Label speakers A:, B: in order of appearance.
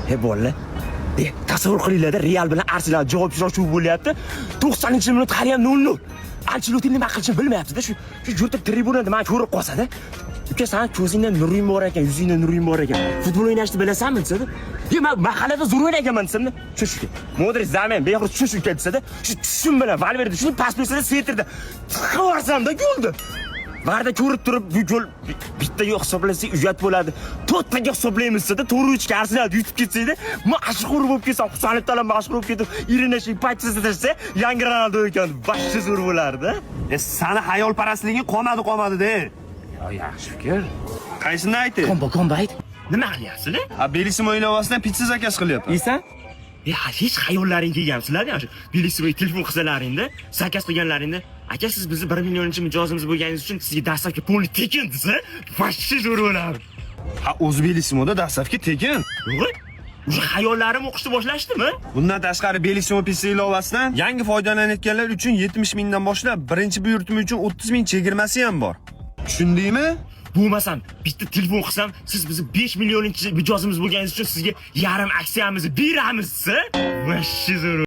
A: He bolalar. Tasavvur qilinglar-da, Real bilan Arsenal javob uchrashuvi bo'lyapti. 90-minut qariyam 0-0. Ancelotti nima qilishini bilmayapti-da. Shu yurtib tribunada meni ko'rib qolsa-da. Uka, sen ko'zingda nuring bor ekan, yuzingda nuring bor ekan. Futbol o'ynashni bilasanmi desa-da. Men mahallada zo'r o'ynaganman desam-da. Shu. Modric Zaman bexor shu desa-da. Shu tushum bilan Valverde shuni pas bersa-da, setirda. Qivarsamda goldi. Barda ko'rib turib, bu gol bitta yo'q hisoblasak uyat bo'ladi. To'rttaga hisoblaymizda, 4-3 ga Arsenal yutib ketsa-da, mashhur bo'lib ketsa, Husanov talam mashhur bo'lib ketib, Irinashi paytida desa, yangi Ronaldo ekan, boshqa zo'r bo'lardi.
B: Sani hayolparastliging qolmadi-da.
A: Yaxshi fikr.
B: Qaysini ayting?
A: Komba ayt. Nima qilyapsizlar?
B: Belissimo ilovasidan pizza zakaz qilyapman.
A: Yeysan? Hech hayollaring kelgan-sizlar-da, shu Belissimo telefon qilsalaringda, zakaz qilganlaringda, aka siz bizni 1 millionchi mijozimiz bo'lganingiz uchun sizga dastlabki pulni tekin desa, boshqa zo'r bo'lardi.
B: O'z Bellissimoda dastlabki tekin.
A: Yo'q. O'sha hayollarim o'qishni boshlashdimi?
B: Bundan tashqari Bellissimo pizza ilovasidan yangi foydalanayotganlar uchun 70 mingdan boshlab birinchi buyurtma uchun 30 ming chegirmasi ham bor. Tushundingmi?
A: Bo'lmasam, bitta telefon qilsam, siz bizni 5 millionchi mijozimiz bo'lganingiz uchun sizga yarim aksiyamizni beramiz-sa, boshqa zo'r